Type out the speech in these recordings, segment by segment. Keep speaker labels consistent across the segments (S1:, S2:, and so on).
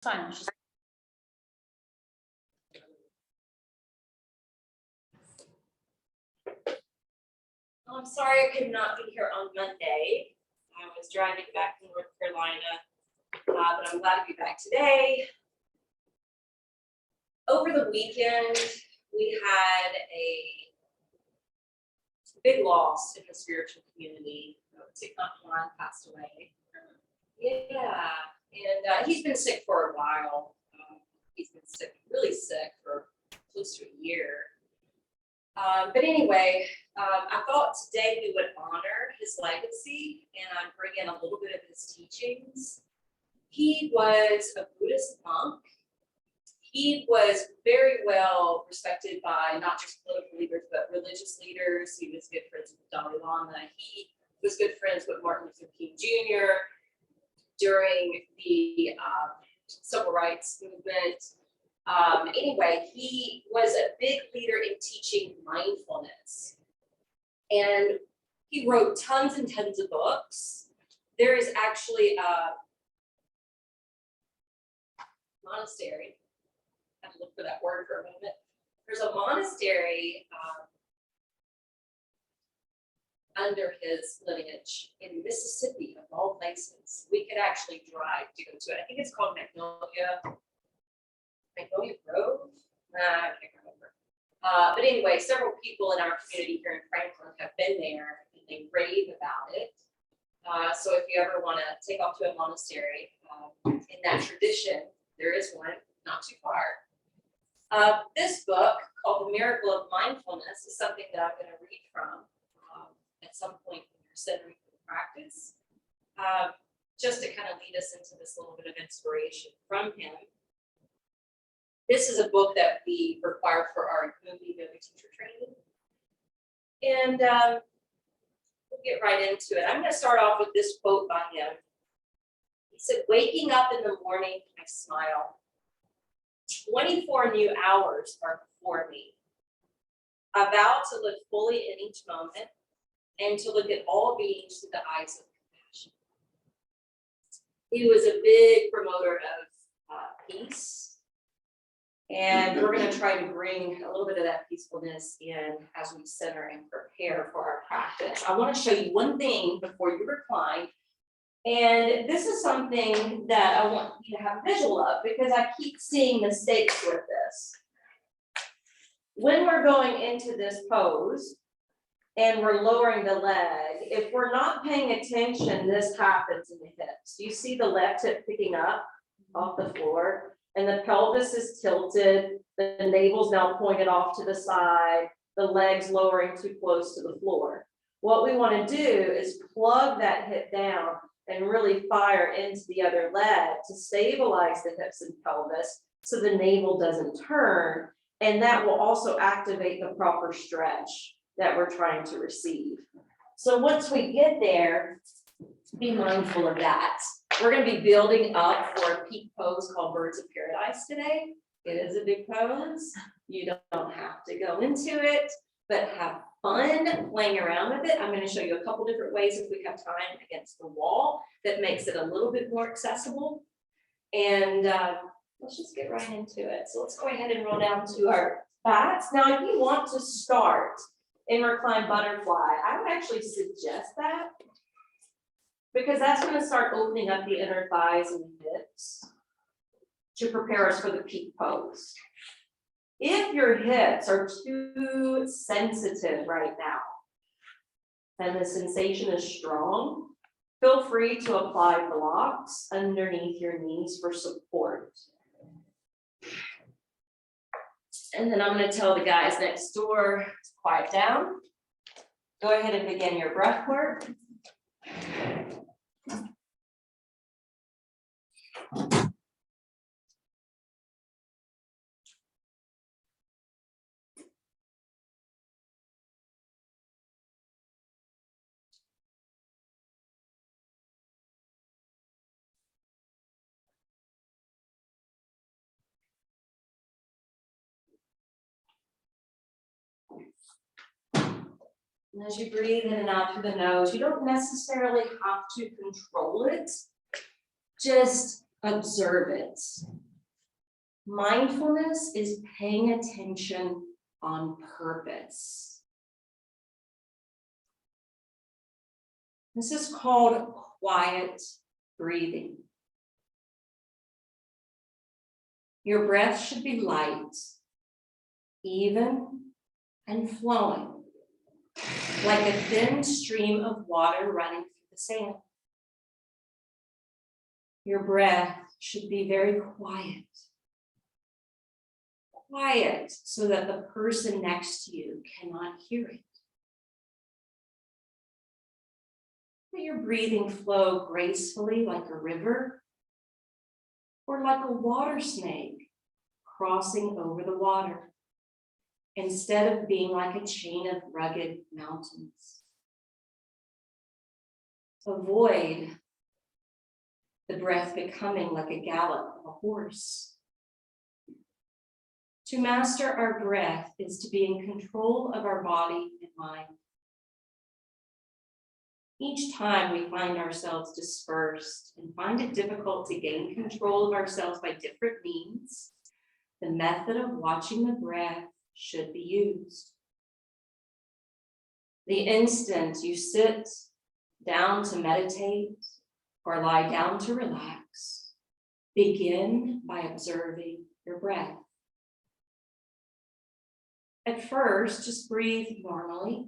S1: fine.
S2: I'm sorry I could not be here on Monday. I was driving back from North Carolina, but I'm glad to be back today. Over the weekend, we had a big loss in the spiritual community. Thich Nhat Hanh passed away. Yeah, and he's been sick for a while. He's been sick, really sick for close to a year. But anyway, I thought today we would honor his legacy and bring in a little bit of his teachings. He was a Buddhist monk. He was very well respected by not just political leaders, but religious leaders. He was good friends with Dalai Lama. He was good friends with Martin Luther King Jr. during the civil rights movement. Anyway, he was a big leader in teaching mindfulness. And he wrote tons and tons of books. There is actually a monastery. I have to look for that word for a moment. There's a monastery under his lineage in Mississippi, of all places. We could actually drive to go to it. I think it's called Magnolia Grove? I can't remember. But anyway, several people in our community here in Franklin have been there and they rave about it. So if you ever want to take off to a monastery in that tradition, there is one not too far. This book called The Miracle of Mindfulness is something that I'm going to read from at some point in your centering for the practice, just to kind of lead us into this little bit of inspiration from him. This is a book that we require for our movie yoga teacher training. And we'll get right into it. I'm going to start off with this quote by him. He said, "Waking up in the morning, I smile. 24 new hours are before me. I vow to live fully in each moment and to look at all beings through the eyes of compassion." He was a big promoter of peace. And we're going to try to bring a little bit of that peacefulness in as we center and prepare for our practice. I want to show you one thing before you recline. And this is something that I want you to have a visual of because I keep seeing mistakes with this. When we're going into this pose and we're lowering the leg, if we're not paying attention, this happens in the hips. You see the left hip picking up off the floor. And the pelvis is tilted, the navel's now pointed off to the side, the legs lowering too close to the floor. What we want to do is plug that hip down and really fire into the other leg to stabilize the hips and pelvis so the navel doesn't turn. And that will also activate the proper stretch that we're trying to receive. So once we get there, be mindful of that. We're going to be building up for a peak pose called Birds of Paradise today. It is a big pose. You don't have to go into it, but have fun playing around with it. I'm going to show you a couple different ways if we have time against the wall that makes it a little bit more accessible. And let's just get right into it. So let's go ahead and roll down to our backs. Now, if you want to start in reclined butterfly, I would actually suggest that, because that's going to start opening up the inner thighs and hips to prepare us for the peak pose. If your hips are too sensitive right now and the sensation is strong, feel free to apply blocks underneath your knees for support. And then I'm going to tell the guys next door to quiet down. Go ahead and begin your breath work. And as you breathe in and out through the nose, you don't necessarily have to control it. Just
S1: Observe it. Mindfulness is paying attention on purpose. This is called quiet breathing. Your breath should be light, even, and flowing, like a thin stream of water running through the sand. Your breath should be very quiet. Quiet so that the person next to you cannot hear it. Let your breathing flow gracefully like a river or like a water snake crossing over the water, instead of being like a chain of rugged mountains. Avoid the breath becoming like a gallop of a horse. To master our breath is to be in control of our body and mind. Each time we find ourselves dispersed and find it difficult to gain control of ourselves by different means, the method of watching the breath should be used. The instant you sit down to meditate or lie down to relax, begin by observing your breath. At first, just breathe normally,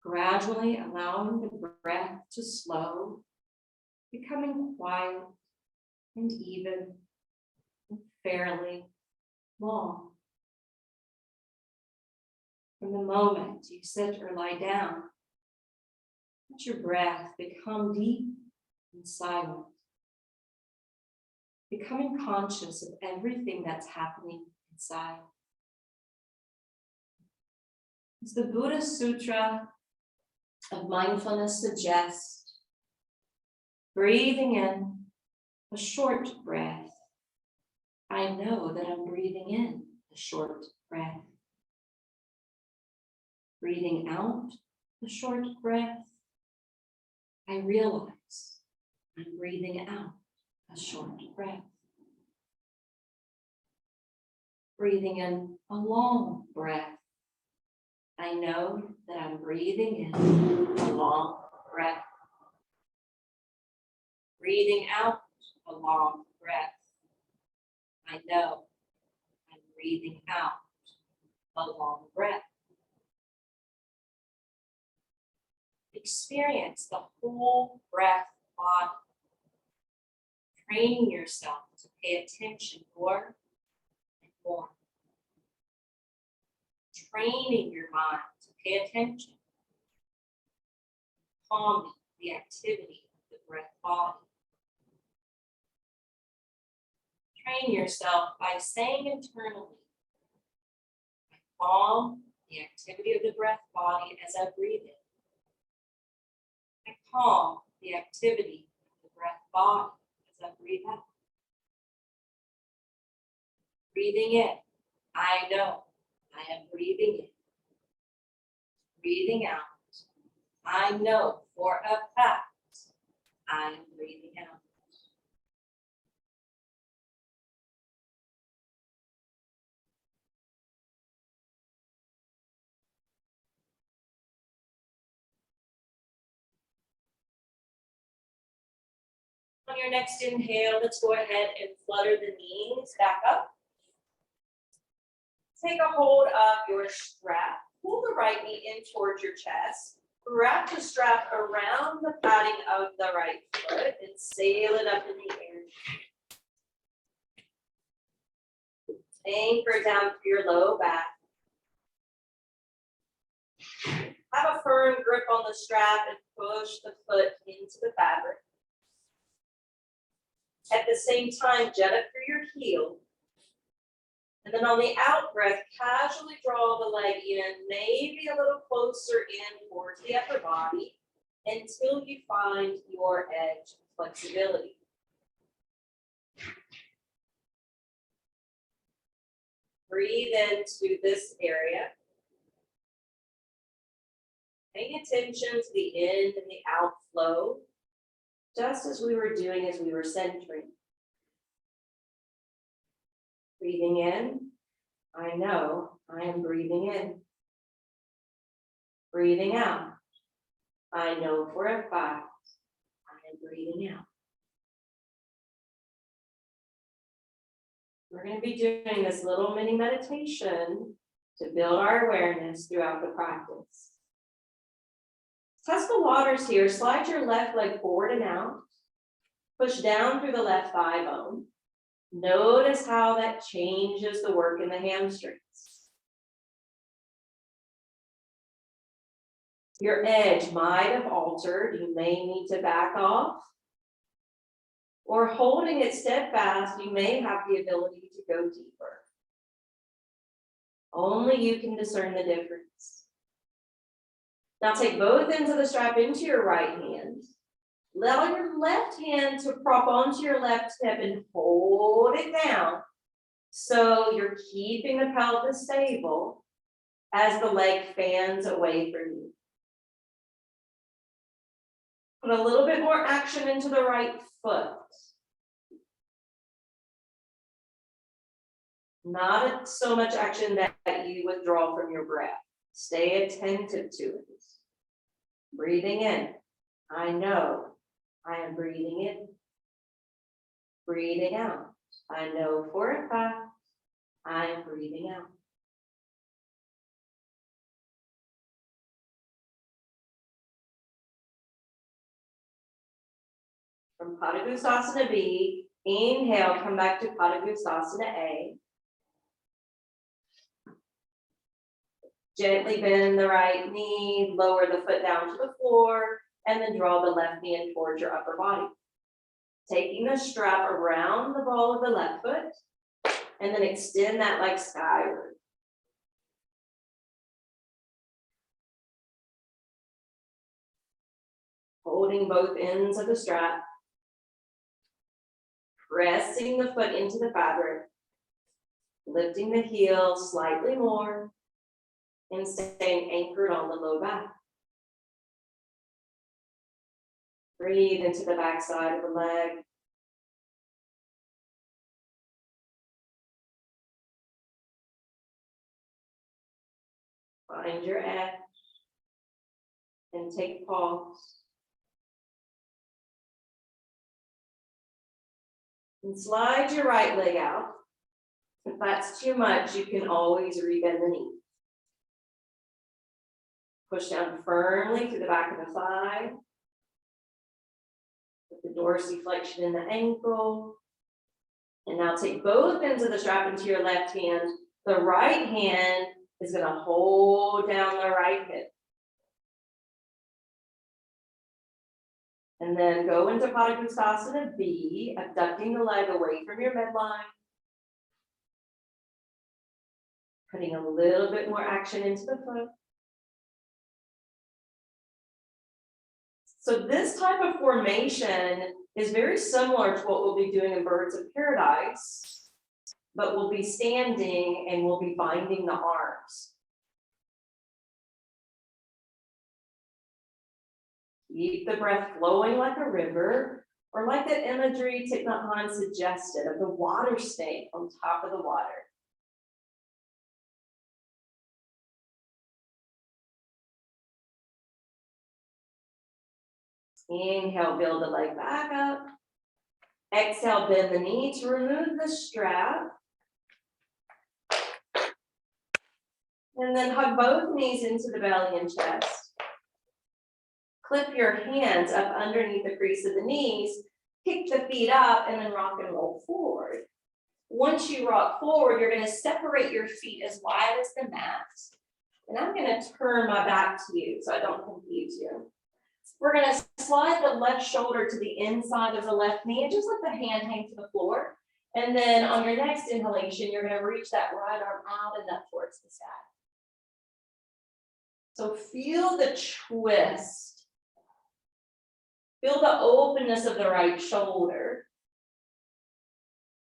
S1: gradually allowing the breath to slow, becoming quiet and even and fairly long. From the moment you sit or lie down, let your breath become deep and silent, becoming conscious of everything that's happening inside. As the Buddhist Sutra of Mindfulness suggests, breathing in a short breath. I know that I'm breathing in a short breath. Breathing out a short breath. I realize I'm breathing out a short breath. Breathing in a long breath. I know that I'm breathing in a long breath. Breathing out a long breath. I know I'm breathing out a long breath. Experience the whole breath body. Training yourself to pay attention more and more. Training your mind to pay attention. Calming the activity of the breath body. Train yourself by saying internally, I calm the activity of the breath body as I breathe in. I calm the activity of the breath body as I breathe out. Breathing in, I know I am breathing in. Breathing out, I know for a fact I am breathing out. On your next inhale, let's go ahead and flutter the knees back up. Take a hold of your strap. Pull the right knee in towards your chest. Wrap the strap around the padding of the right foot and sail it up in the air. Anchor down through your low back. Have a firm grip on the strap and push the foot into the fabric. At the same time, jet up through your heel. And then on the out breath, casually draw the leg in, maybe a little closer in towards the upper body until you find your edge of flexibility. Breathe into this area. Paying attention to the in and the outflow. just as we were doing as we were centering. Breathing in, I know I am breathing in. Breathing out, I know for a fact I am breathing out. We're going to be doing this little mini meditation to build our awareness throughout the practice. Test the waters here. Slide your left leg forward and out. Push down through the left thigh bone. Notice how that changes the work in the hamstrings. Your edge might have altered. You may need to back off. Or holding it steadfast, you may have the ability to go deeper. Only you can discern the difference. Now take both ends of the strap into your right hand. Allow your left hand to prop onto your left hip and hold it down. So you're keeping the pelvis stable as the leg fans away from you. Put a little bit more action into the right foot. Not so much action that you withdraw from your breath. Stay attentive to it. Breathing in, I know I am breathing in. Breathing out, I know for a fact I am breathing out. From Padangusthasana B, inhale, come back to Padangusthasana A. Gently bend the right knee, lower the foot down to the floor, and then draw the left knee in towards your upper body. Taking the strap around the ball of the left foot, and then extend that leg skyward. Holding both ends of the strap. Pressing the foot into the fabric. Lifting the heel slightly more. And staying anchored on the low back. Breathe into the back side of the leg. Find your edge and take a pause. And slide your right leg out. If that's too much, you can always rebend the knee. Push down firmly through the back of the thigh. Put the dorsiflexion in the ankle. And now take both ends of the strap into your left hand. The right hand is going to hold down the right hip. And then go into Padangusthasana B, abducting the leg away from your midline. Putting a little bit more action into the foot. So this type of formation is very similar to what we'll be doing in Birds of Paradise, but we'll be standing and we'll be binding the arms. Keep the breath flowing like a river, or like the imagery Thich Nhat Hanh suggested of the water snake on top of the water. Inhale, build the leg back up. Exhale, bend the knee to remove the strap. And then hug both knees into the belly and chest. Clip your hands up underneath the crease of the knees. Kick the feet up and then rock and roll forward. Once you rock forward, you're going to separate your feet as wide as the mat. And I'm going to turn my back to you so I don't confuse you. We're going to slide the left shoulder to the inside of the left knee and just let the hand hang to the floor. And then on your next inhalation, you're going to reach that right arm out and up towards the sky. So feel the twist. Feel the openness of the right shoulder.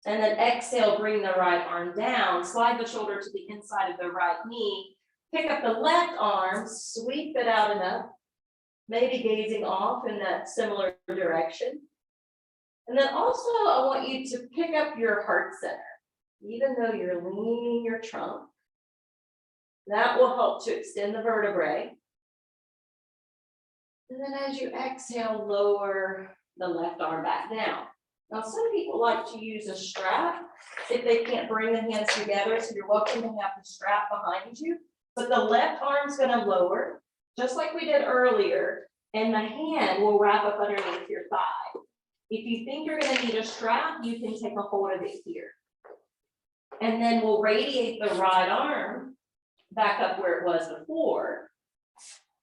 S1: And then exhale, bring the right arm down. Slide the shoulder to the inside of the right knee. Pick up the left arm, sweep it out and up.
S3: maybe gazing off in that similar direction. And then also I want you to pick up your heart center, even though you're leaning your trunk. That will help to extend the vertebrae. And then as you exhale, lower the left arm back down. Now, some people like to use a strap if they can't bring the hands together, so you're welcome to have the strap behind you. But the left arm's gonna lower, just like we did earlier, and the hand will wrap up underneath your thigh. If you think you're gonna need a strap, you can take a hold of it here. And then we'll radiate the right arm back up where it was before.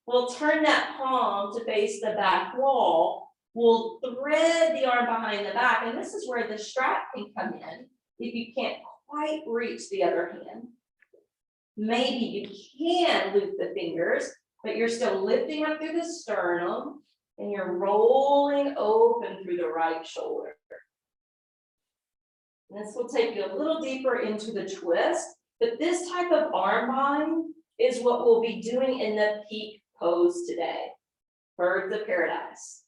S3: We'll turn that palm to face the back wall. We'll thread the arm behind the back, and this is where the strap can come in if you can't quite reach the other hand. Maybe you can loop the fingers, but you're still lifting up through the sternum and you're rolling open through the right shoulder. And this will take you a little deeper into the twist, but this type of arm bind is what we'll be doing in the peak pose today, birds of paradise.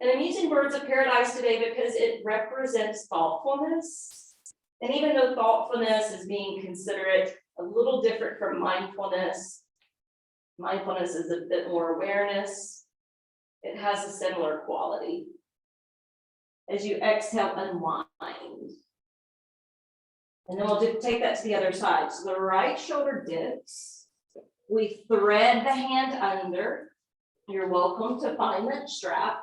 S3: And I'm using birds of paradise today because it represents thoughtfulness. And even though thoughtfulness is being considerate, a little different from mindfulness. Mindfulness is a bit more awareness. It has a similar quality. As you exhale, unwind. And then we'll take that to the other side. So the right shoulder dips. We thread the hand under. You're welcome to find that strap.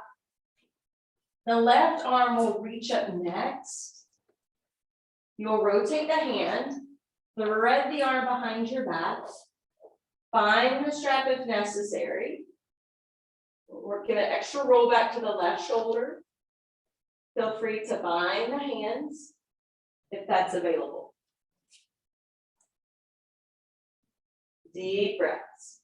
S3: The left arm will reach up next. You'll rotate the hand, thread the arm behind your back, find the strap if necessary. We're gonna extra roll back to the left shoulder. Feel free to bind the hands if that's available. Deep breaths.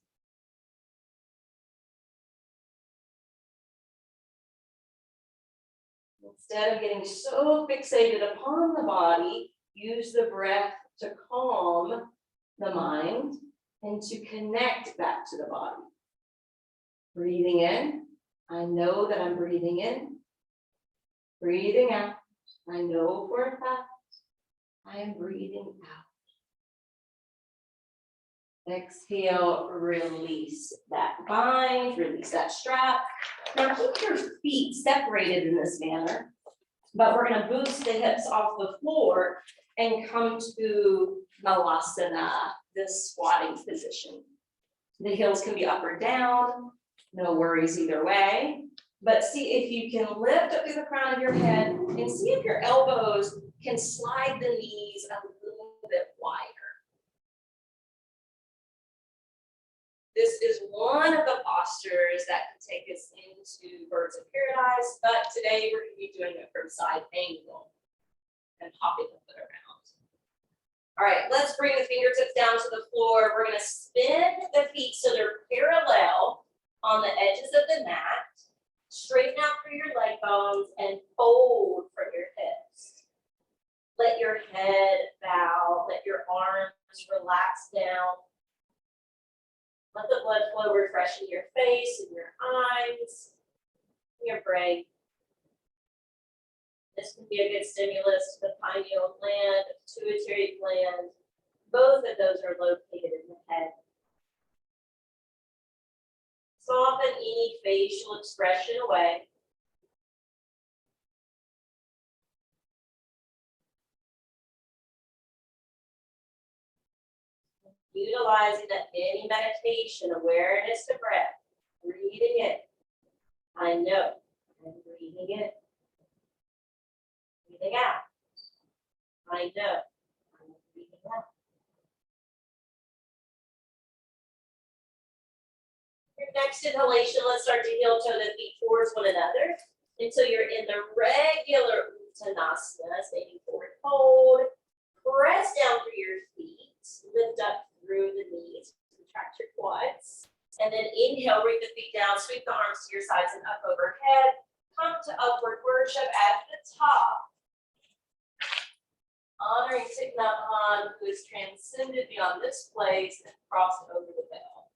S3: Instead of getting so fixated upon the body, use the breath to calm the mind and to connect back to the body. Breathing in, I know that I'm breathing in. Breathing out, I know for a fact I am breathing out. Exhale, release that bind, release that strap. Now keep your feet separated in this manner, but we're gonna boost the hips off the floor and come to Malasana, this squatting position. The heels can be up or down, no worries either way. But see if you can lift up through the crown of your head and see if your elbows can slide the knees a little bit wider. This is one of the postures that can take us into birds of paradise, but today we're going to be doing it from side angle and hopping the foot around. All right, let's bring the fingertips down to the floor. We're going to spin the feet so they're parallel on the edges of the mat. Straighten out through your leg bones and fold from your hips. Let your head bow, let your arms relax down. Let the blood flow refreshing your face and your eyes, your brain. This can be a good stimulus to the pineal gland, pituitary gland. Both of those are located in the head. Soften any facial expression away. Utilizing that mini meditation, awareness to breath, breathing in. I know I'm breathing in. Breathing out. I know I'm breathing out. Your next inhalation, let's start to heel toe the feet towards one another until you're in the regular Uttanasana, standing forward fold. Press down through your feet, lift up through the knees, contract your quads, and then inhale, bring the feet down, sweep the arms to your sides and up overhead. Come to upward worship at the top. Honoring Thich Nhat Hanh, who has transcended beyond this place and crossed over the veil.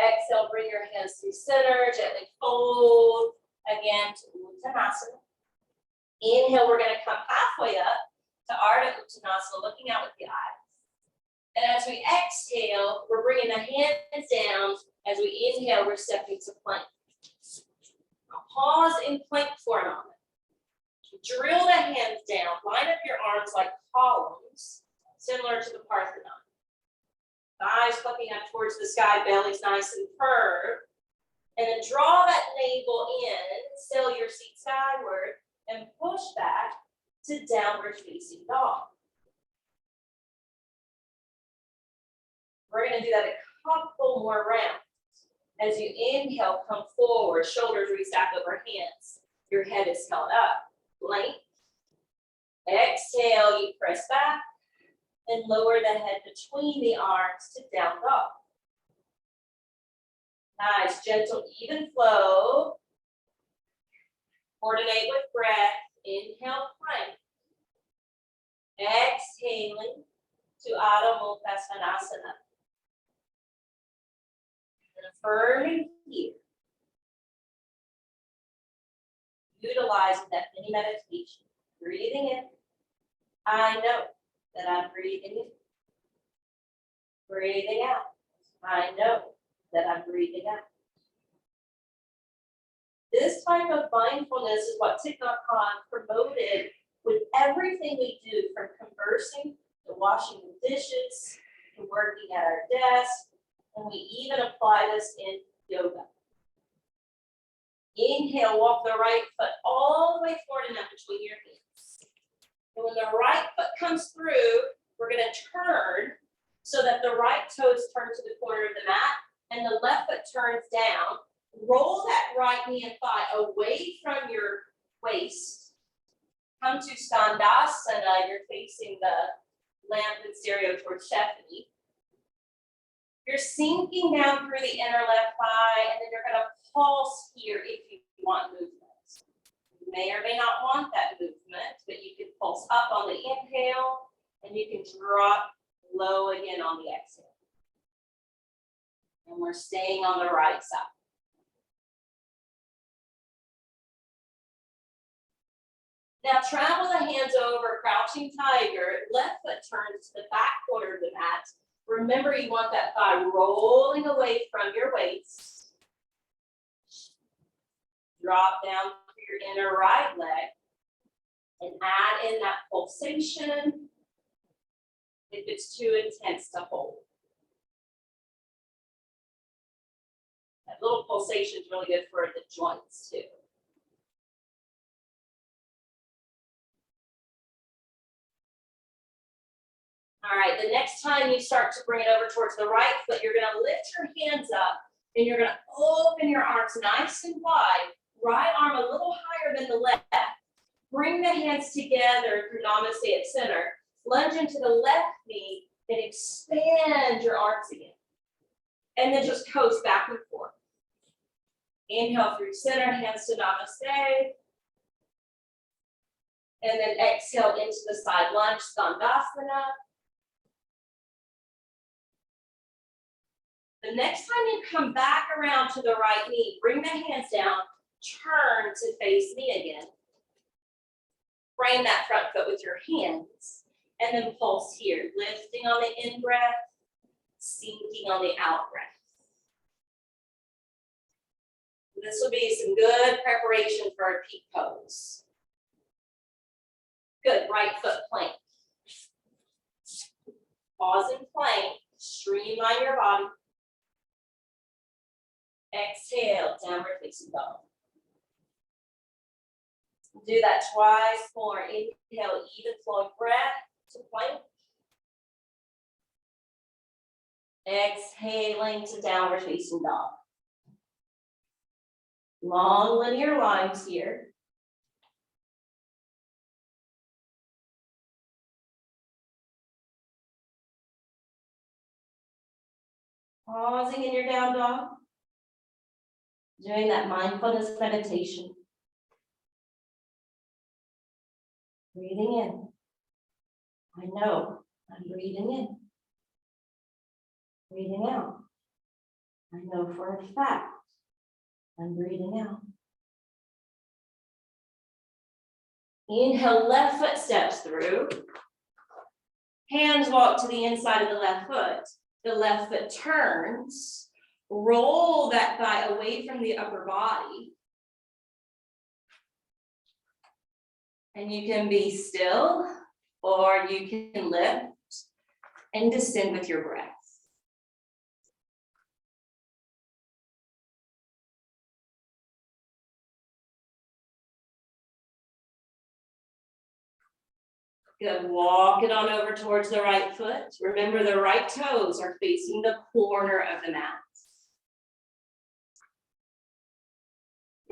S3: Exhale, bring your hands through center, gently fold again to Uttanasana. Inhale, we're gonna come halfway up to Ardha Uttanasana, looking out with the eyes. And as we exhale, we're bringing the hands down. As we inhale, we're stepping to plank. Now pause in plank for a moment. Drill the hands down, line up your arms like columns, similar to the Parthenon. Thighs flipping up towards the sky, belly's nice and curved. And then draw that navel in, sail your seat skyward, and push back to downward facing dog. We're going to do that a couple more rounds. As you inhale, come forward, shoulders restack over hands. Your head is held up. Length. Exhale, you press back and lower the head between the arms to down dog. Nice, gentle, even flow. Coordinate with breath. Inhale, plank. Exhaling to Adho Mukha Svanasana. And affirming here. Utilizing that mini meditation. Breathing in. I know that I'm breathing in. Breathing out. I know that I'm breathing out. This type of mindfulness is what Thich Nhat Hanh promoted with everything we do, from conversing to washing the dishes to working at our desk, and we even apply this in yoga. Inhale, walk the right foot all the way forward and up between your hands. And when the right foot comes through, we're going to turn so that the right toes turn to the corner of the mat and the left foot turns down. Roll that right knee and thigh away from your waist. Come to Skandasana. You're facing the lamp and stereo towards Stephanie. You're sinking down through the inner left thigh, and then you're going to pulse here if you want movement. You may or may not want that movement, but you can pulse up on the inhale, and you can drop low again on the exhale. And we're staying on the right side. Now travel the hands over, crouching tiger, left foot turns to the back corner of the mat. Remember, you want that thigh rolling away from your waist. Drop down to your inner right leg and add in that pulsation if it's too intense to hold. That little pulsation is really good for the joints too. All right, the next time you start to bring it over towards the right foot, you're gonna lift your hands up and you're gonna open your arms nice and wide. Right arm a little higher than the left. Bring the hands together through Namaste at center. Lunge into the left knee and expand your arms again. And then just coast back and forth. Inhale through center, hands to Namaste. And then exhale into the side lunge, Skandasana. The next time you come back around to the right knee, bring the hands down, turn to face me again. Frame that front foot with your hands, and then pulse here, lifting on the in breath, sinking on the out breath. This will be some good preparation for a peak pose. Good, right foot plank. Pause and plank, streamline your body. Exhale, downward facing dog. Do that twice more. Inhale, even flowing breath to plank. Exhaling to downward facing dog. Long linear lines here. Pausing in your down dog. Doing that mindfulness meditation. Breathing in. I know I'm breathing in. Breathing out. I know for a fact I'm breathing out. Inhale, left foot steps through. Hands walk to the inside of the left foot. The left foot turns. Roll that thigh away from the upper body. And you can be still, or you can lift and descend with your breath. Good, walk it on over towards the right foot. Remember, the right toes are facing the corner of the mat.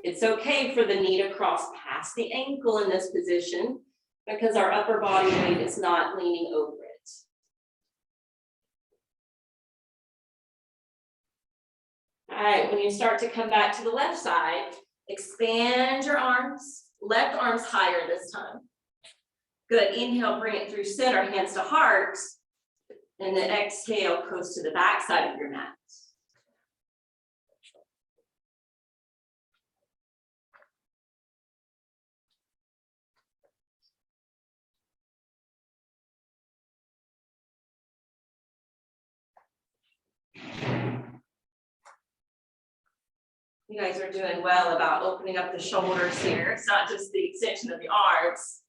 S3: It's okay for the knee to cross past the ankle in this position because our upper body weight is not leaning over it. All right, when you start to come back to the left side, expand your arms, left arm's higher this time. Good, inhale, bring it through center, hands to heart, and then exhale, coast to the back side of your mat. You guys are doing well about opening up the shoulders here. It's not just the extension of the arms.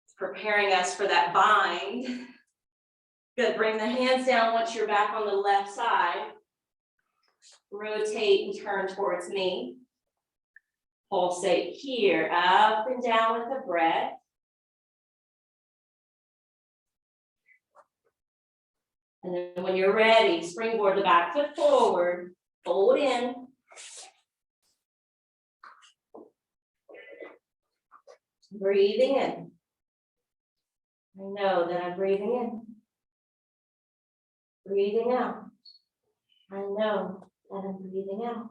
S3: It's preparing us for that bind. Good, bring the hands down once you're back on the left side. Rotate and turn towards me. Pulsate here, up and down with the breath. And then when you're ready, springboard the back foot forward, fold in. Breathing in. I know that I'm breathing in. Breathing out. I know that I'm breathing out.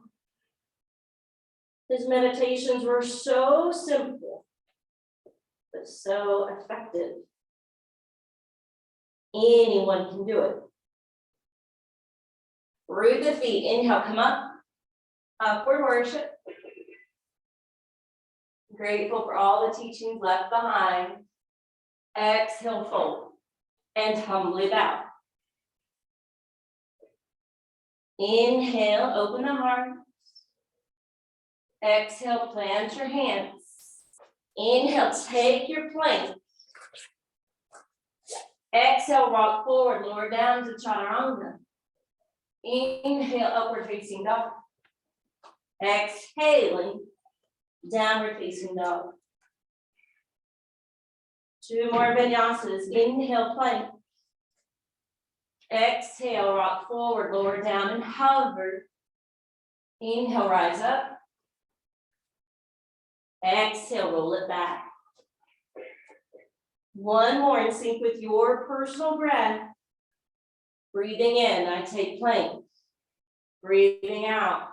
S3: His meditations were so simple, but so effective. Anyone can do it. Root the feet. Inhale, come up. Upward worship. Grateful for all the teachings left behind. Exhale, fold. And humbly bow. Inhale, open the heart. Exhale, plant your hands. Inhale, take your plank. Exhale, rock forward, lower down to chaturanga. Inhale, upward facing dog. Exhaling, downward facing dog. 2 more vinyasas. Inhale, plank. Exhale, rock forward, lower down and hover. Inhale, rise up. Exhale, roll it back. 1 more in sync with your personal breath. Breathing in, I take plank. Breathing out,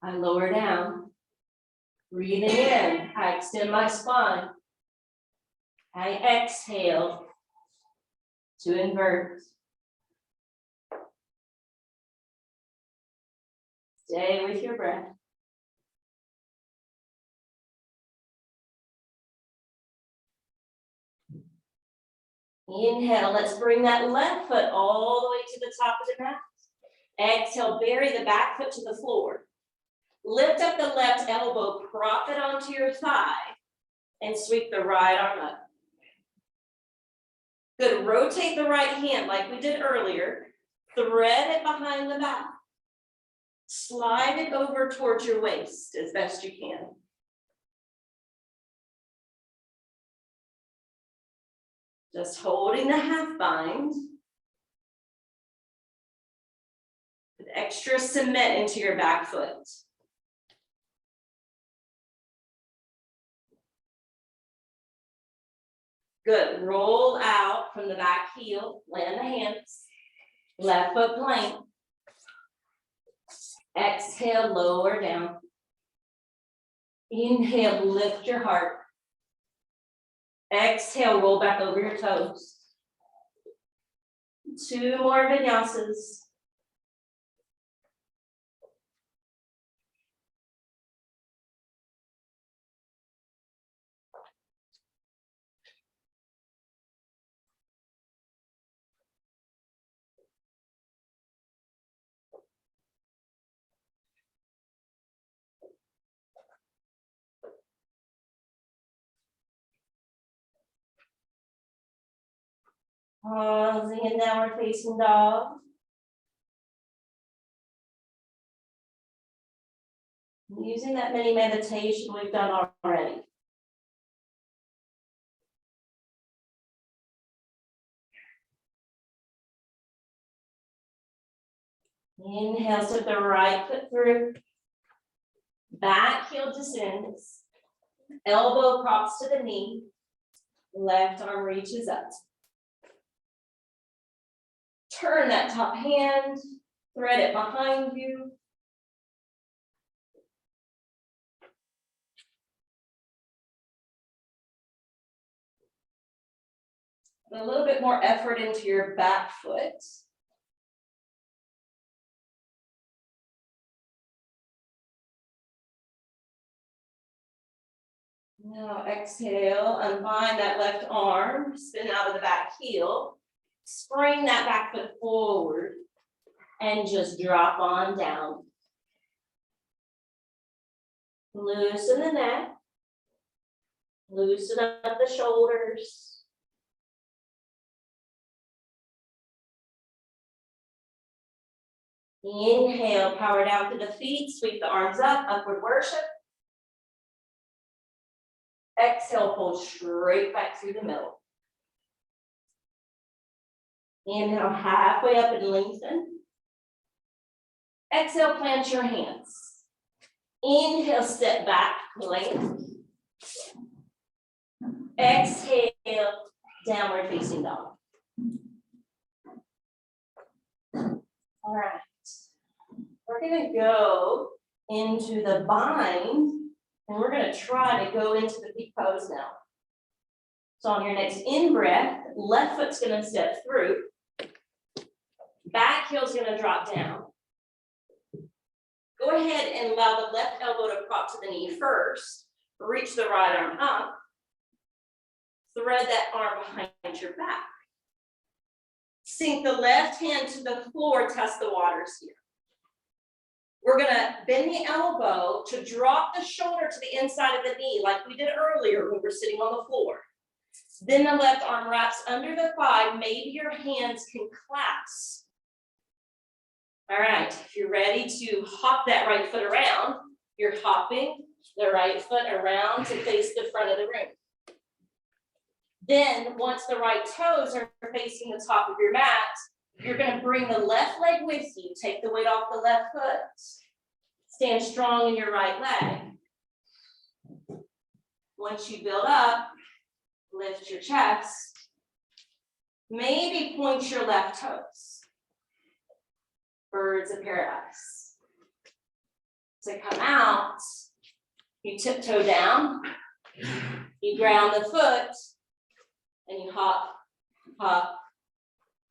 S3: I lower down. Breathing in, I extend my spine. I exhale to invert. Stay with your breath. Inhale, let's bring that left foot all the way to the top of the mat. Exhale, bury the back foot to the floor. Lift up the left elbow, prop it onto your thigh, and sweep the right arm up. Good, rotate the right hand like we did earlier. Thread it behind the back. Slide it over towards your waist as best you can. Just holding the half bind. With extra cement into your back foot. Good, roll out from the back heel, land the hands. Left foot plank. Exhale, lower down. Inhale, lift your heart. Exhale, roll back over your toes. 2 more vinyasas. Pausing in downward facing dog. Using that mini meditation we've done already. Inhale, step the right foot through. Back heel descends. Elbow props to the knee. Left arm reaches up. Turn that top hand, thread it behind you. Put a little bit more effort into your back foot. Now exhale, unbind that left arm, spin out of the back heel, spring that back foot forward, and just drop on down. Loosen the neck, loosen up the shoulders. Inhale, power down to the feet, sweep the arms up, upward worship. Exhale, pull straight back through the middle. Inhale, halfway up and lengthen. Exhale, plant your hands. Inhale, step back, plank. Exhale, downward facing dog. All right. We're gonna go into the bind. And we're going to try to go into the peak pose now. So on your next in-breath, left foot's going to step through. Back heel's going to drop down. Go ahead and allow the left elbow to prop to the knee first. Reach the right arm up. Thread that arm behind your back. Sink the left hand to the floor, test the waters here. We're gonna bend the elbow to drop the shoulder to the inside of the knee like we did earlier when we're sitting on the floor. Then the left arm wraps under the thigh. Maybe your hands can clasp. All right, if you're ready to hop that right foot around, you're hopping the right foot around to face the front of the room. Then once the right toes are facing the top of your mat, you're going to bring the left leg with you. Take the weight off the left foot. Stand strong in your right leg. Once you build up, lift your chest. Maybe point your left toes. Birds of paradise. To come out, you tiptoe down. You ground the foot. And you hop, hop,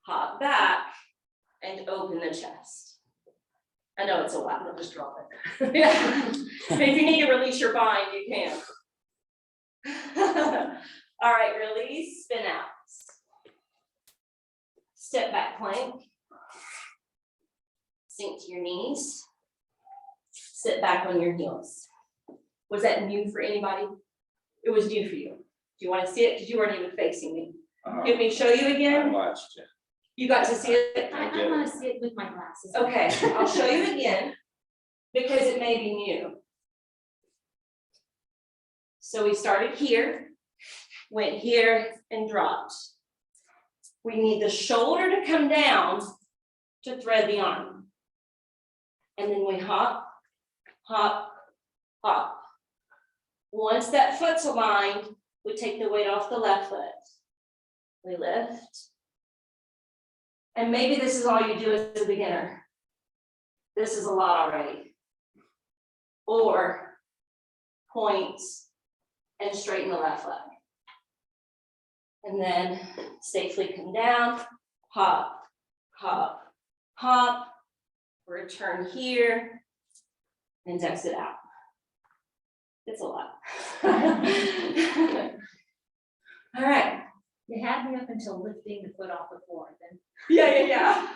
S3: hop back, and open the chest. I know it's a lot, I'll just drop it. If you need to release your bind, you can. All right, release, spin out. Step back plank. Sink to your knees. Sit back on your heels. Was that new for anybody? It was new for you. Do you want to see it? Because you weren't even facing me. Give me show you
S4: I
S3: again.
S4: watched it.
S3: You got to see it?
S4: I
S1: want to see it with my glasses.
S3: Okay, I'll show you again because it may be new. So we started here, went here and dropped. We need the shoulder to come down to thread the arm. And then we hop, hop, hop. Once that foot's aligned, we take the weight off the left foot. We lift. And maybe this is all you do as a beginner. This is a lot already. Or point and straighten the left leg. And then safely come down, hop, hop, hop, return here, and exit out. It's a lot. All right.
S1: You had me up until lifting the foot off the floor, then.
S3: Yeah.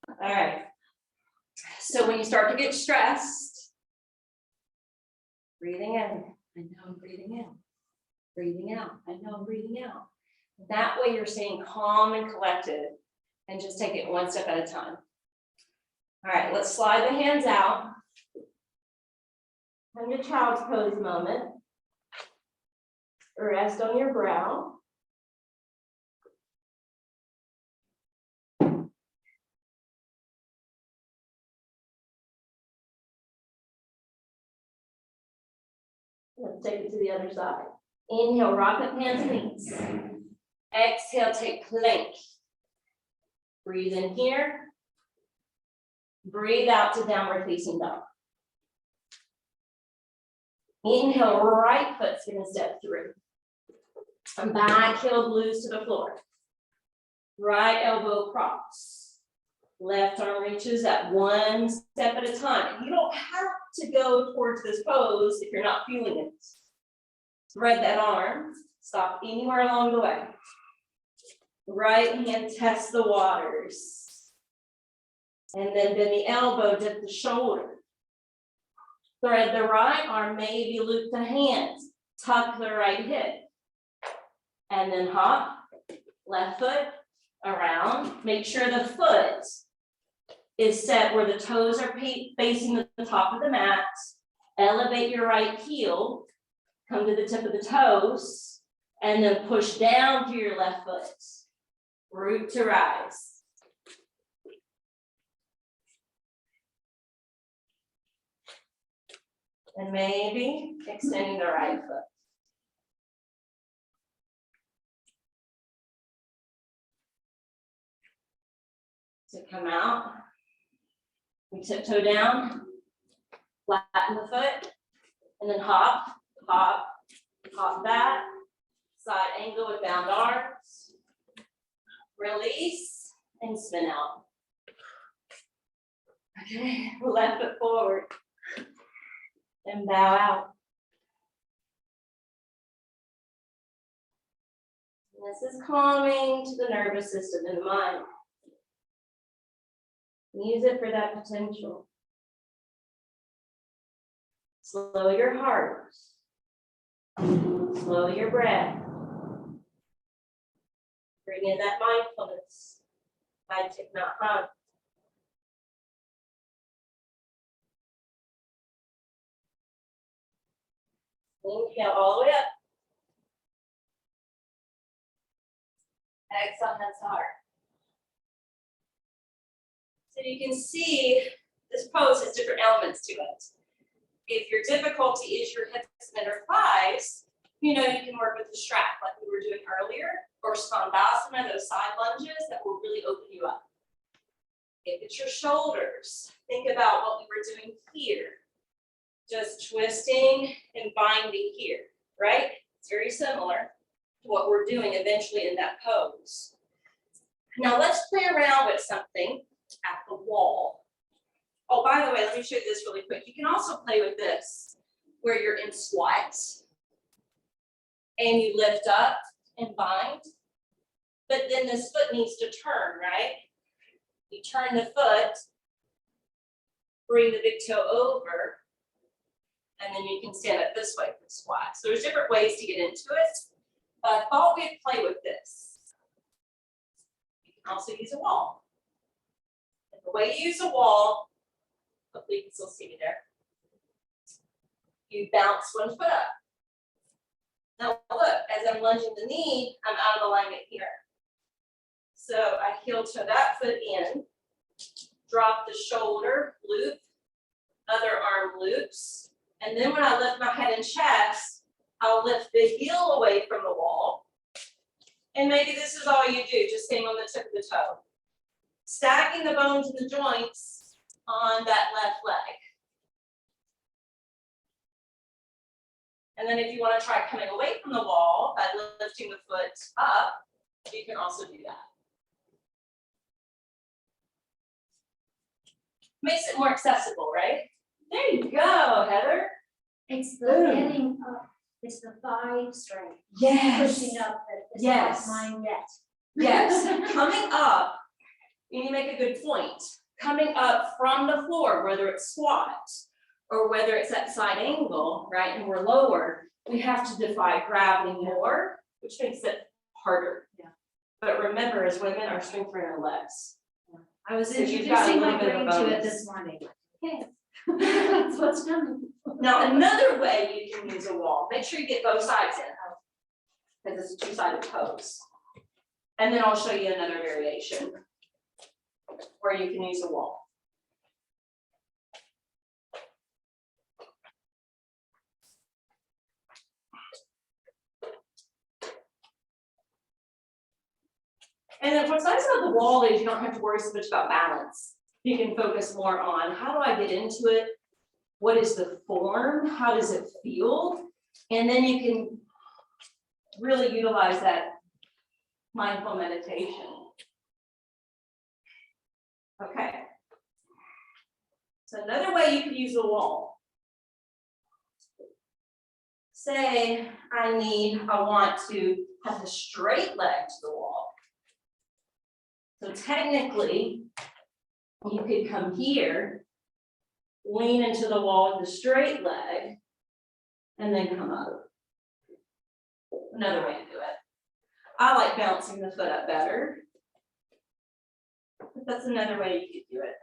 S3: All right. So when you start to get stressed, breathing in, I know I'm breathing in. Breathing out, I know I'm breathing out. That way you're staying calm and collected and just take it one step at a time. All right, let's slide the hands out. Come to child's pose moment. Rest on your brow. Let's take it to the other side. Inhale, rock up hands and knees. Exhale, take plank. Breathe in here. Breathe out to downward facing dog. Inhale, right foot's gonna step through. And back heel glues to the floor. Right elbow cross. Left arm reaches at one step at a time. You don't have to go towards this pose if you're not feeling it. Thread that arm, stop anywhere along the way. Right hand test the waters. And then bend the elbow, dip the shoulder. Thread the right arm, maybe loop the hands, tuck the right hip. And then hop, left foot around. Make sure the foot is set where the toes are facing the top of the mat. Elevate your right heel, come to the tip of the toes, and then push down through your left foot. Root to rise. And maybe extending the right foot. So come out. We tiptoe down, flatten the foot, and then hop, hop, hop back, side angle with bound arms. Release and spin out. Okay, left foot forward. And bow out. And this is calming to the nervous system and the mind. Use it for that potential. Slow your heart. Slow your breath. Bring in that mindfulness by Thich Nhat Hanh. Inhale all the way up. Exhale, hands to heart. So you can see this pose has different elements to it. If your difficulty is your hips and your thighs, you can work with the strap like we were doing earlier, or Skandasana, those side lunges that will really open you up. If it's your shoulders, think about what we were doing here. Just twisting and binding here, right? It's very similar to what we're doing eventually in that pose. Now let's play around with something at the wall. Oh, by the way, let me show you this really quick. You can also play with this where you're in squat and you lift up and bind, but then this foot needs to turn, right? You turn the foot, bring the big toe over, and then you can stand up this way for squat. So there's different ways to get into it, but I thought we'd play with this. You can also use a wall. And the way you use a wall, hopefully you can still see me there. You bounce one foot up. Now look, as I'm lunging the knee, I'm out of alignment here. So I heel toe that foot in, drop the shoulder, loop, other arm loops. And then when I lift my head and chest, I'll lift the heel away from the wall. And maybe this is all you do, just staying on the tip of the toe. Stacking the bones and the joints on that left leg. And then if you want to try coming away from the wall by lifting the foot up, you can also do that. Makes it more accessible, right? There you go, Heather.
S4: It's the getting up, it's the thigh strength,
S3: Yes.
S4: pushing up that is
S3: Yes.
S4: not mine yet.
S3: Yes, coming up, you make a good point. Coming up from the floor, whether it's squat or whether it's at side angle, right, and we're lower, we have to defy gravity more, which makes it harder.
S4: Yeah.
S3: But remember, as women, our strength are in our legs.
S4: I was
S3: So you've got a
S4: introducing
S3: little
S4: my
S3: bit of
S4: brain to it
S3: bonus.
S4: this morning. Okay. That's what's coming.
S3: Now, another way you can use a wall, make sure you get both sides in, because it's a two-sided pose. And then I'll show you another variation where you can use a wall. And then what's nice about the wall is you don't have to worry so much about balance. You can focus more on how do I get into it? What is the form? How does it feel? And then you can really utilize that mindful meditation. Okay. So another way you could use the wall. Say I want to have a straight leg to the wall. So technically, you could come here, lean into the wall with the straight leg, and then come up. Another way to do it. I like bouncing the foot up better. But that's another way you could do it.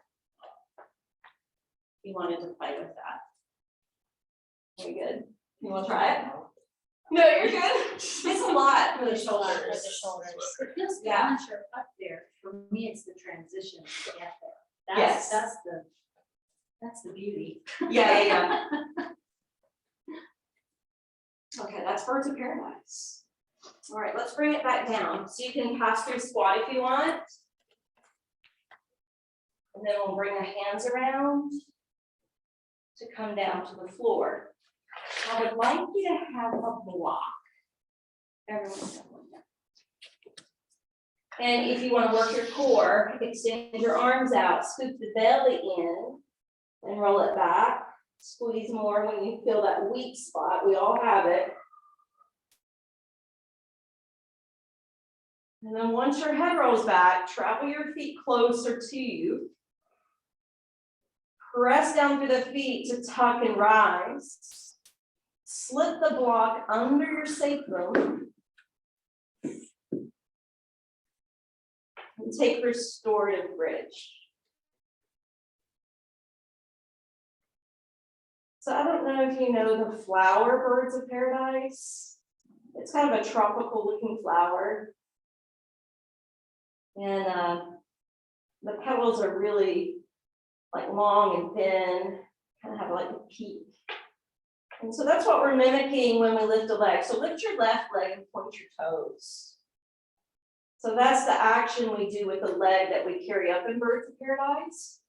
S3: If you wanted to play with that. Very good. You want to try it? No, you're good. It's a lot for the shoulders.
S4: For the shoulders. It feels good
S3: Yeah.
S4: once you're up there. For me, it's the transition to get there.
S3: Yes.
S4: That's the beauty.
S3: Yeah. Okay, that's birds of paradise. All right, let's bring it back down. So you can pass through squat if you want. And then we'll bring the hands around to come down to the floor. I would like you to have a block. Everyone have one. And if you want to work your core, extend your arms out, scoop the belly in, and roll it back. Squeeze more when you feel that weak spot. We all have it. And then once your head rolls back, travel your feet closer to you. Press down through the feet to tuck and rise. Slip the block under your sacrum. And take restorative bridge. So I don't know if you know the flower birds of paradise. It's kind of a tropical looking flower. And the petals are really like long and thin, kind of have like a peak. And so that's what we're mimicking when we lift a leg. So lift your left leg and point your toes. So that's the action we do with the leg that we carry up in birds of paradise.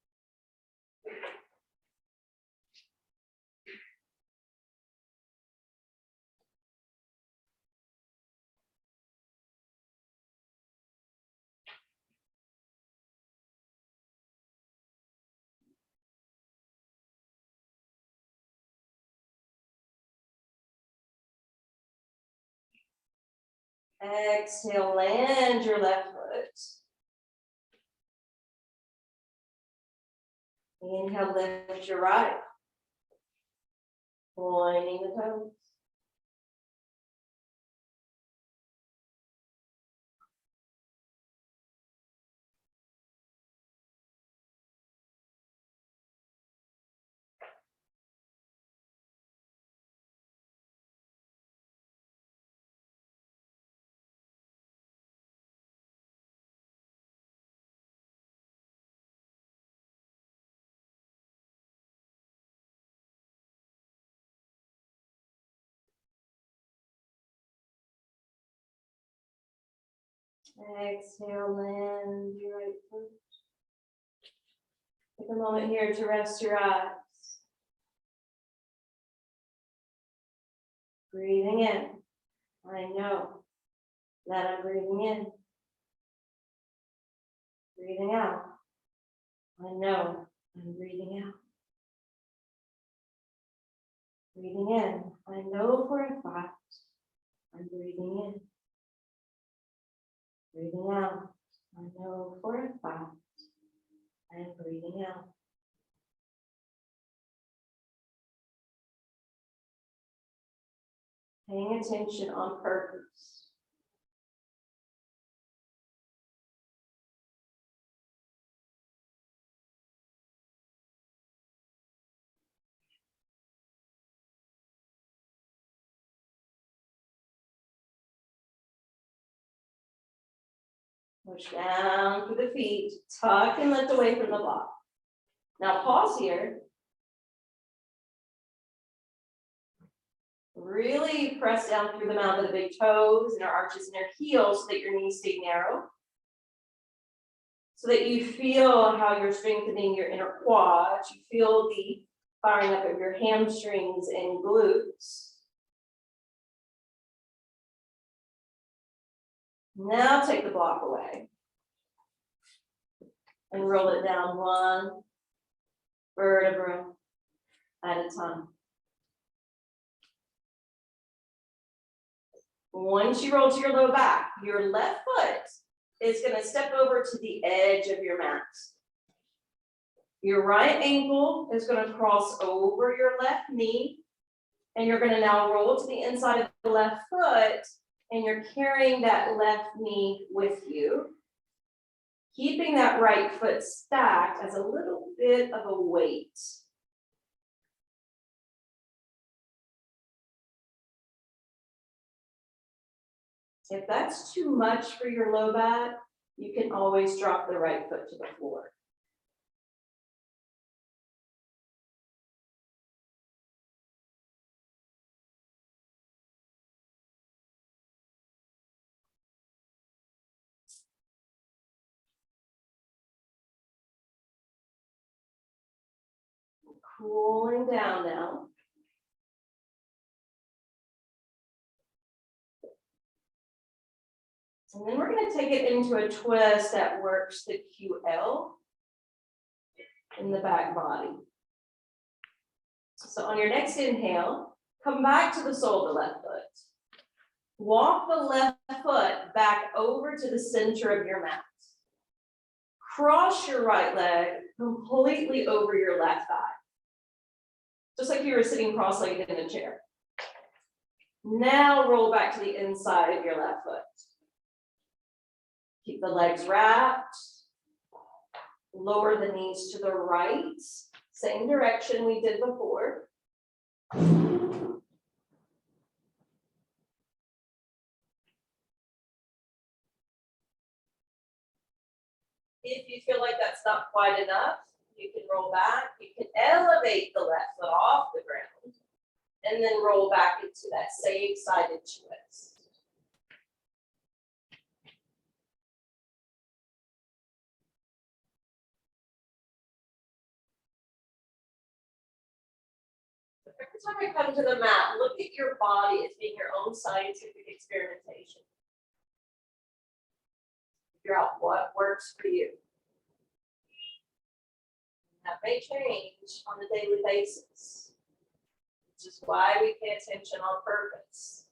S3: Exhale, land your left foot. Inhale, lift your right. Pointing the toes. Exhale, land your right foot. Take a moment here to rest your eyes. Breathing in. I know that I'm breathing in. Breathing out. I know I'm breathing out. Breathing in. I know for a fact I'm breathing in. Breathing out. I know for a fact I am breathing out. Paying attention on purpose. Push down through the feet, tuck and lift away from the block. Now pause here. Really press down through the mount of the big toes and your arches and your heels so that your knees stay narrow. So that you feel how you're strengthening your inner quads. You feel the firing up of your hamstrings and glutes. Now take the block away. And roll it down one vertebra at a time. Once you roll to your low back, your left foot is going to step over to the edge of your mat. Your right ankle is going to cross over your left knee, and you're going to now roll to the inside of the left foot, and you're carrying that left knee with you, keeping that right foot stacked as a little bit of a weight. If that's too much for your low back, you can always drop the right foot to the floor. Cooling down now. And then we're going to take it into a twist that works the QL in the back body. So on your next inhale, come back to the sole of the left foot. Walk the left foot back over to the center of your mat. Cross your right leg completely over your left thigh. Just like you were sitting cross-legged in a chair. Now roll back to the inside of your left foot. Keep the legs wrapped. Lower the knees to the right. Same direction we did before. If you feel like that's not quite enough, you can roll back. You can elevate the left foot off the ground and then roll back into that same sided twist. Every time I come to the mat, look at your body as being your own scientific experimentation. Figure out what works for you. That may change on a daily basis, which is why we pay attention on purpose.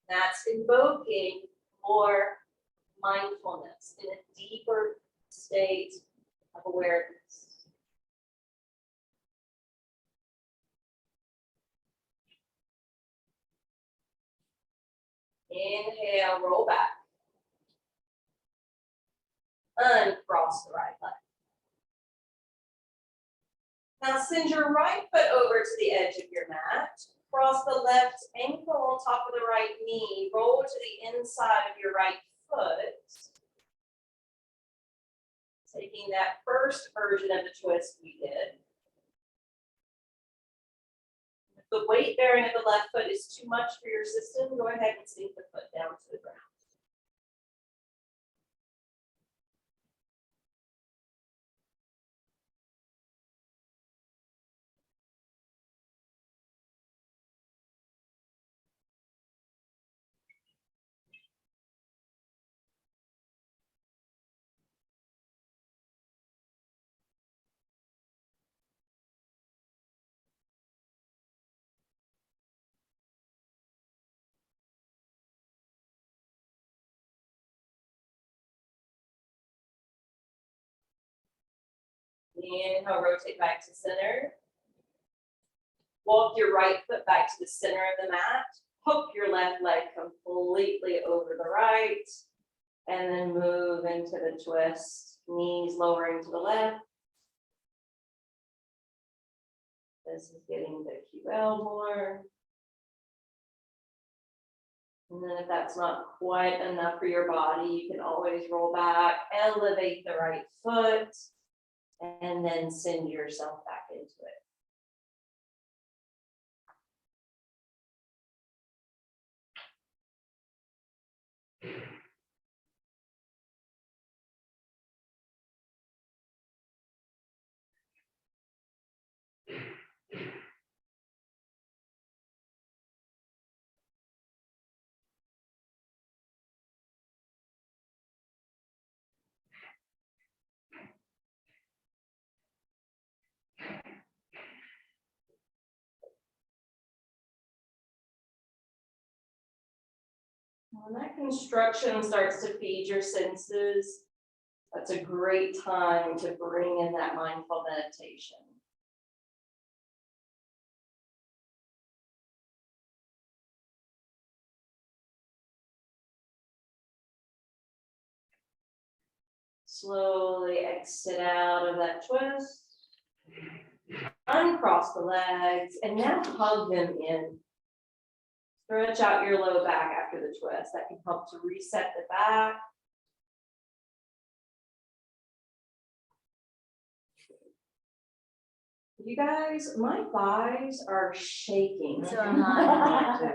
S3: That's invoking more mindfulness in a deeper state of awareness. Inhale, roll back. Uncross the right leg. Now send your right foot over to the edge of your mat. Cross the left ankle on top of the right knee. Roll to the inside of your right foot. Taking that first version of the twist we did. If the weight bearing of the left foot is too much for your system, go ahead and sink the foot down to the ground. Inhale, rotate back to center. Walk your right foot back to the center of the mat. Hook your left leg completely over the right. And then move into the twist. Knees lowering to the left. This is getting the QL more. And then if that's not quite enough for your body, you can always roll back, elevate the right foot, and then send yourself back into it. When that construction starts to feed your senses, that's a great time to bring in that mindful meditation. Slowly exit out of that twist. Uncross the legs and now hug them in. Stretch out your low back after the twist. That can help to reset the back. You guys, my thighs are shaking.
S4: So am I.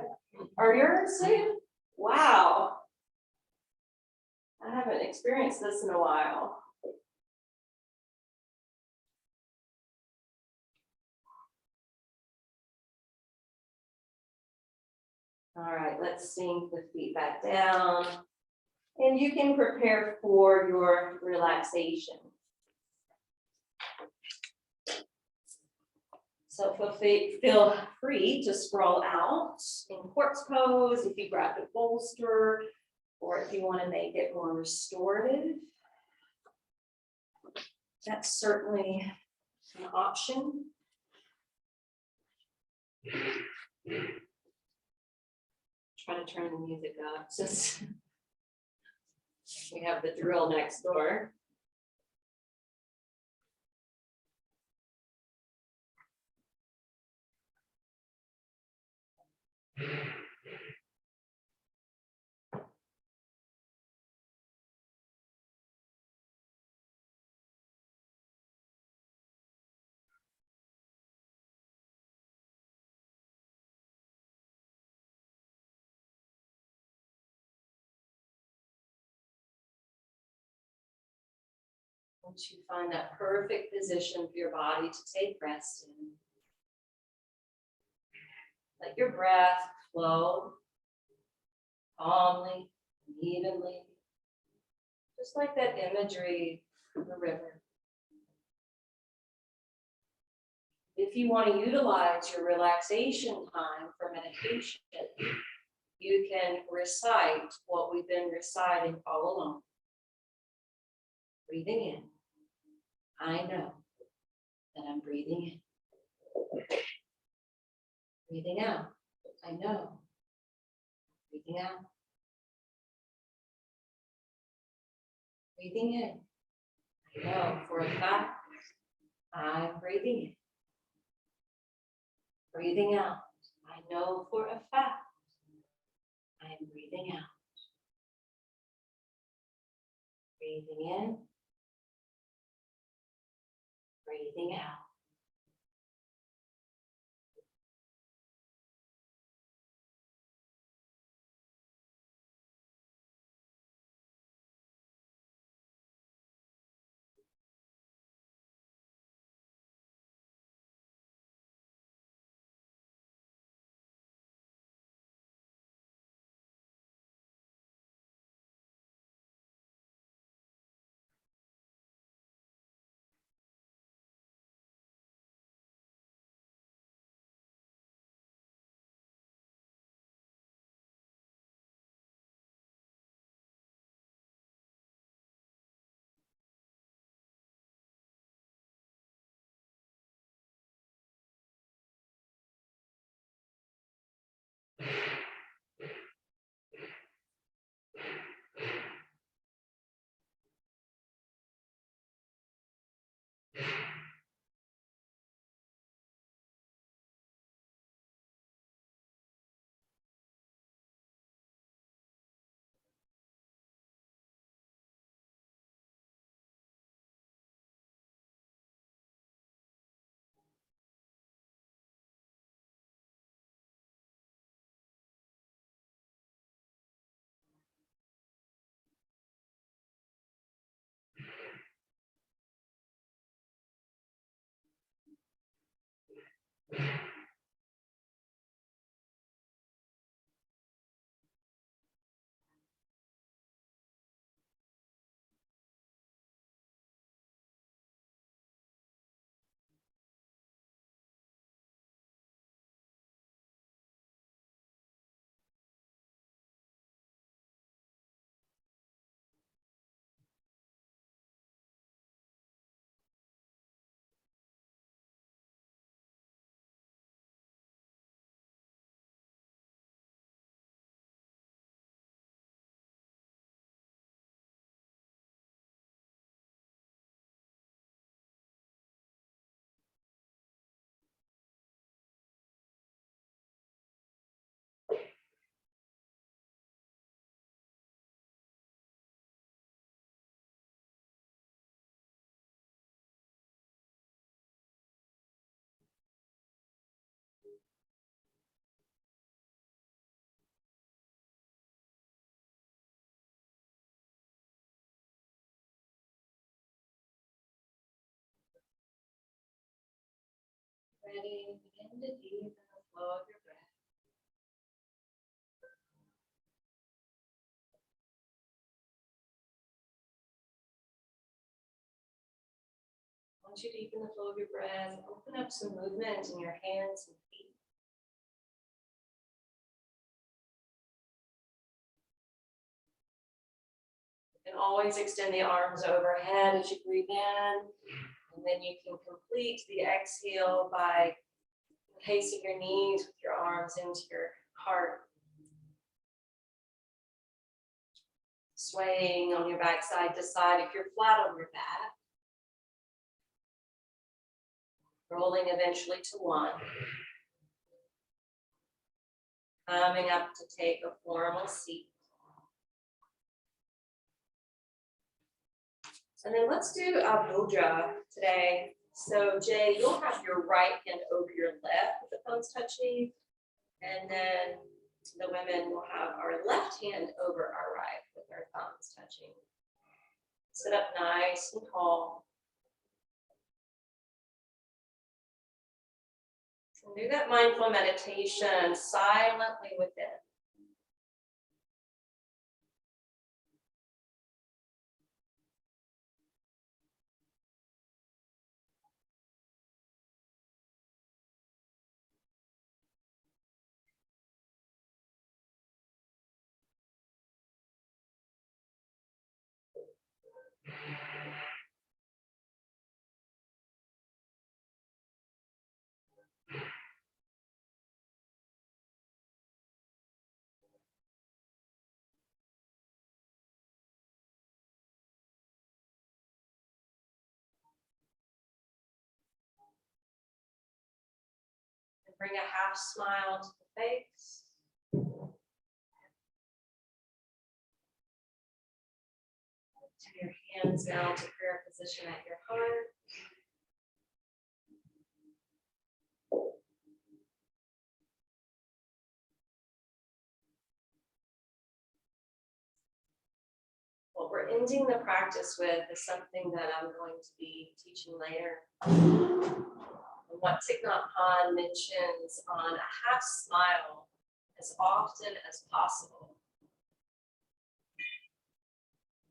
S3: Are yours too? Wow. I haven't experienced this in a while. All right, let's sink the feet back down. And you can prepare for your relaxation. So feel free to sprawl out in corpse pose if you grab a bolster, or if you want to make it more restorative. That's certainly an option. Try to turn the music up since we have the drill next door. Once you find that perfect position for your body to take rest in, let your breath flow calmly, evenly, just like that imagery of the river. If you want to utilize your relaxation time for meditation, you can recite what we've been reciting all along. Breathing in, I know that I'm breathing in. Breathing out, I know. Breathing out. Breathing in, I know for a fact I'm breathing in. Breathing out, I know for a fact I am breathing out. Breathing in, breathing out.
S2: Ready, begin to deepen the flow of your breath. Once you deepen the flow of your breath, open up some movement in your hands and feet. You can always extend the arms overhead as you breathe in, and then you can complete the exhale by placing your knees with your arms into your heart. Swaying on your back side to side if you're flat on your back. Rolling eventually to one. Coming up to take a formal seat. And then let's do a mudra today. So Jay, you'll have your right hand over your left with the thumbs touching. And then the women will have our left hand over our right with our thumbs touching. Sit up nice and tall. And do that mindful meditation silently within. And bring a half smile to the face. To your hands now to prayer position at your heart. What we're ending the practice with is something that I'm going to be teaching later. And what Thich Nhat Hanh mentions on a half smile as often as possible.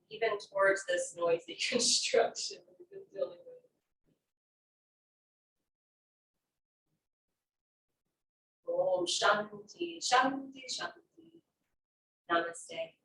S2: Even towards this noisy construction we've been dealing with. Om Shanti, Shanti, Shanti. Namaste.